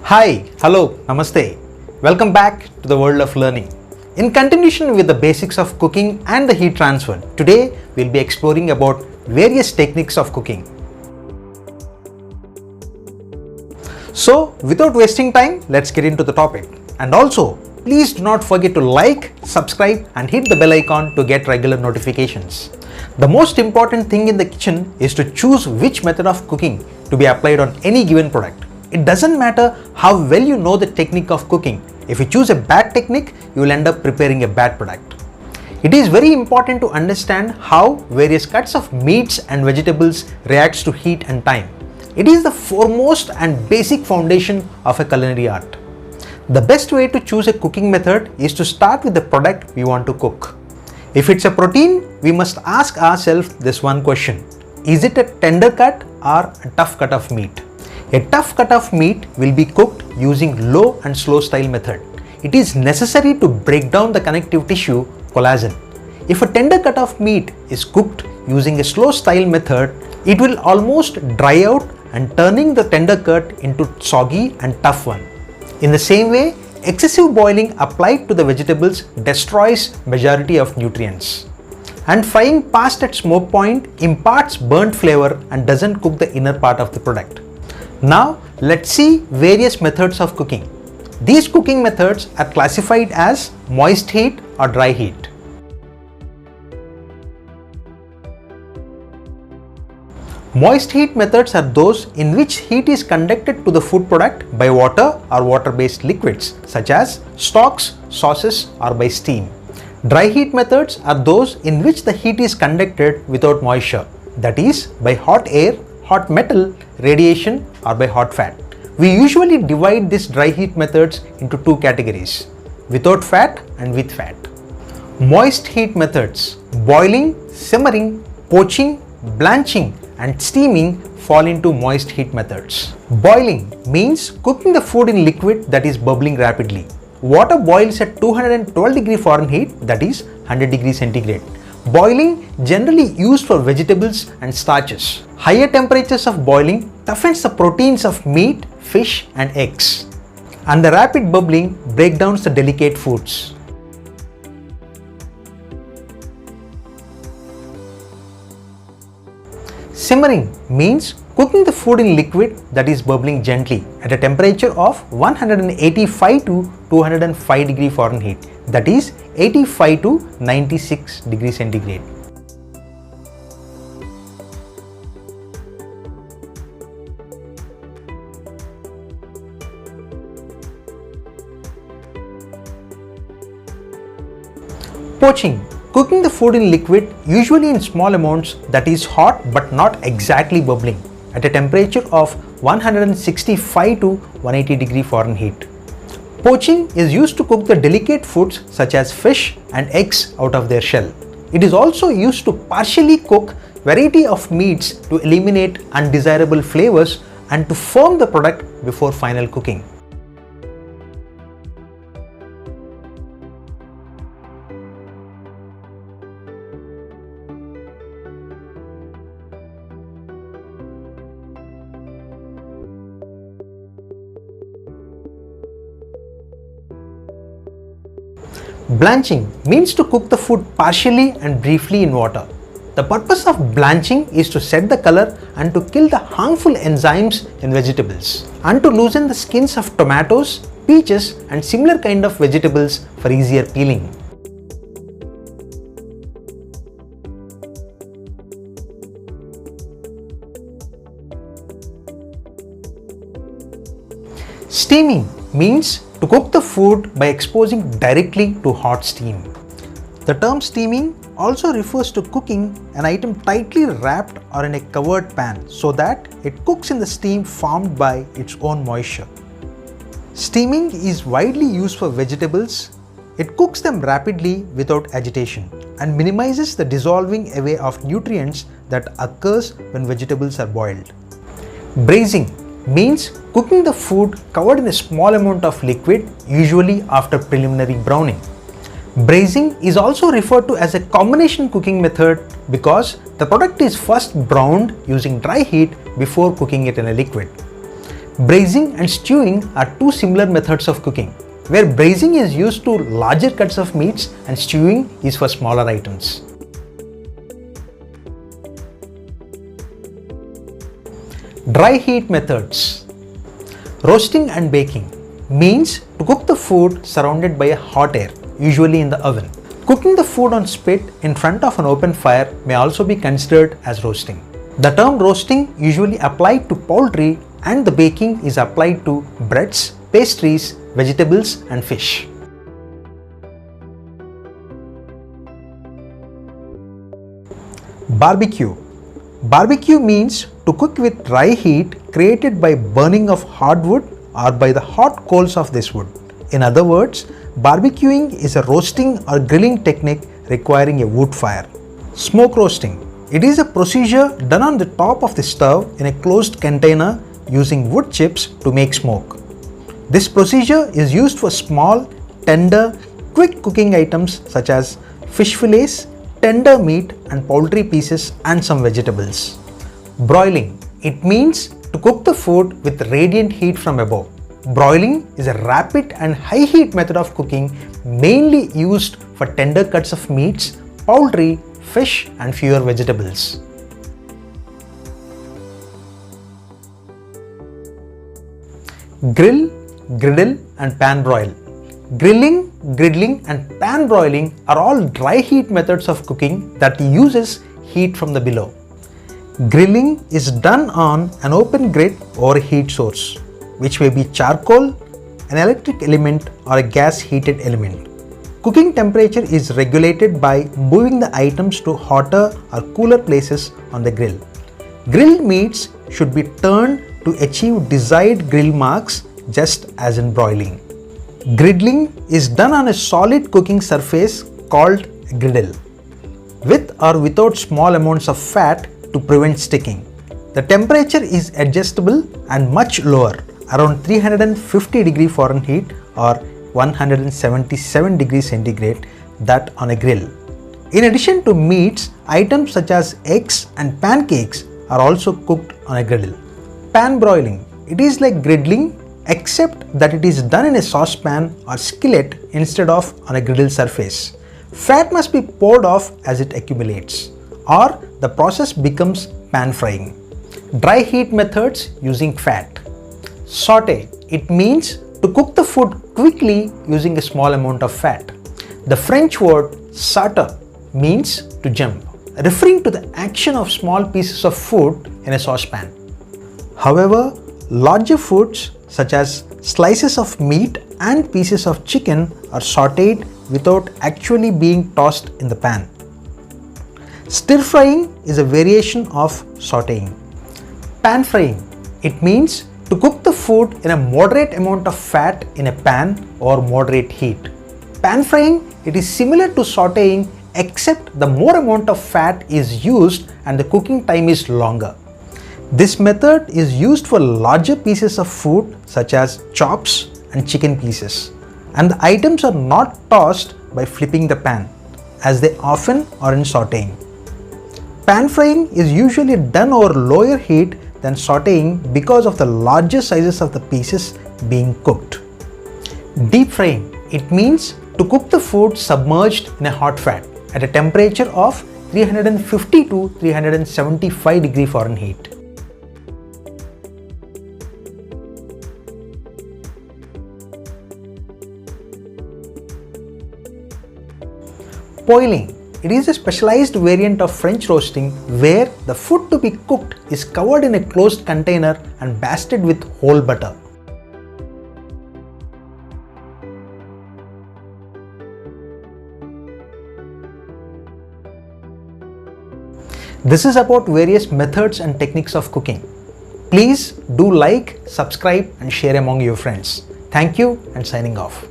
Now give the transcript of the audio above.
Hi, hello, namaste. Welcome back to the world of learning. In continuation with the basics of cooking and the heat transfer, today we'll be exploring about various techniques of cooking. So, without wasting time, let's get into the topic. And also, please do not forget to like, subscribe and hit the bell icon to get regular notifications. The most important thing in the kitchen is to choose which method of cooking to be applied on any given product. It doesn't matter how well you know the technique of cooking. If you choose a bad technique, you will end up preparing a bad product. It is very important to understand how various cuts of meats and vegetables reacts to heat and time. It is the foremost and basic foundation of a culinary art. The best way to choose a cooking method is to start with the product we want to cook. If it's a protein, we must ask ourselves this one question: is it a tender cut or a tough cut of meat? A tough cut of meat will be cooked using low and slow style method. It is necessary to break down the connective tissue, collagen. If a tender cut of meat is cooked using a slow style method, it will almost dry out and turning the tender cut into soggy and tough one. In the same way, excessive boiling applied to the vegetables destroys majority of nutrients. And frying past at smoke point imparts burnt flavor and doesn't cook the inner part of the product. Now let's see various methods of cooking. These cooking methods are classified as moist heat or dry heat. Moist heat methods are those in which heat is conducted to the food product by water or water-based liquids such as stocks, sauces or by steam. Dry heat methods are those in which the heat is conducted without moisture, that is by hot air, hot metal, radiation or by hot fat. We usually divide these dry heat methods into two categories: without fat and with fat. Moist heat methods, boiling, simmering, poaching, blanching and steaming fall into moist heat methods. Boiling means cooking the food in liquid that is bubbling rapidly. Water boils at 212 degrees Fahrenheit, that is 100 degrees centigrade. Boiling generally used for vegetables and starches. Higher temperatures of boiling toughens the proteins of meat, fish and eggs. And the rapid bubbling breaks down the delicate foods. Simmering means cooking the food in liquid that is bubbling gently at a temperature of 185 to 205 degrees Fahrenheit, that is 85 to 96 degrees centigrade. Poaching, cooking the food in liquid, usually in small amounts, that is hot but not exactly bubbling, at a temperature of 165 to 180 degrees Fahrenheit. Poaching is used to cook the delicate foods such as fish and eggs out of their shell. It is also used to partially cook variety of meats to eliminate undesirable flavors and to firm the product before final cooking. Blanching means to cook the food partially and briefly in water. The purpose of blanching is to set the color and to kill the harmful enzymes in vegetables and to loosen the skins of tomatoes, peaches and similar kind of vegetables for easier peeling. Steaming means to cook the food by exposing directly to hot steam. The term steaming also refers to cooking an item tightly wrapped or in a covered pan so that it cooks in the steam formed by its own moisture. Steaming is widely used for vegetables. It cooks them rapidly without agitation and minimizes the dissolving away of nutrients that occurs when vegetables are boiled. Braising means cooking the food covered in a small amount of liquid, usually after preliminary browning. Braising is also referred to as a combination cooking method because the product is first browned using dry heat before cooking it in a liquid. Braising and stewing are two similar methods of cooking, where braising is used to larger cuts of meats and stewing is for smaller items. Dry heat methods. Roasting and baking means to cook the food surrounded by a hot air, usually in the oven. Cooking the food on spit in front of an open fire may also be considered as roasting. The term roasting usually applied to poultry, and the baking is applied to breads, pastries, vegetables and fish. Barbecue. Barbecue means to cook with dry heat created by burning of hardwood or by the hot coals of this wood. In other words, barbecuing is a roasting or grilling technique requiring a wood fire. Smoke roasting. It is a procedure done on the top of the stove in a closed container using wood chips to make smoke. This procedure is used for small, tender, quick cooking items such as fish fillets, tender meat and poultry pieces and some vegetables. Broiling. It means to cook the food with radiant heat from above. Broiling is a rapid and high heat method of cooking mainly used for tender cuts of meats, poultry, fish and fewer vegetables. Grill, griddle and pan broil. Grilling, griddling and pan broiling are all dry heat methods of cooking that uses heat from the below. Grilling is done on an open grid or a heat source, which may be charcoal, an electric element or a gas heated element. Cooking temperature is regulated by moving the items to hotter or cooler places on the grill. Grilled meats should be turned to achieve desired grill marks, just as in broiling. Griddling is done on a solid cooking surface called a griddle, with or without small amounts of fat to prevent sticking. The temperature is adjustable and much lower, around 350 degrees Fahrenheit or 177 degrees centigrade, that on a grill. In addition to meats, items such as eggs and pancakes are also cooked on a griddle. Pan broiling. It is like griddling except that it is done in a saucepan or skillet instead of on a griddle surface. Fat must be poured off as it accumulates, or the process becomes pan frying. Dry heat methods using fat. Saute. It means to cook the food quickly using a small amount of fat. The French word sauter means to jump, referring to the action of small pieces of food in a saucepan. However, larger foods such as slices of meat and pieces of chicken are sauteed without actually being tossed in the pan. Stir frying is a variation of sauteing. Pan frying. It means to cook the food in a moderate amount of fat in a pan or moderate heat. Pan frying, it is similar to sauteing except the more amount of fat is used and the cooking time is longer. This method is used for larger pieces of food such as chops and chicken pieces, and the items are not tossed by flipping the pan, as they often are in sauteing. Pan frying is usually done over lower heat than sauteing because of the larger sizes of the pieces being cooked. Deep frying. It means to cook the food submerged in a hot fat at a temperature of 350 to 375 degrees Fahrenheit. Poêling. It is a specialized variant of French roasting where the food to be cooked is covered in a closed container and basted with whole butter. This is about various methods and techniques of cooking. Please do like, subscribe and share among your friends. Thank you and signing off.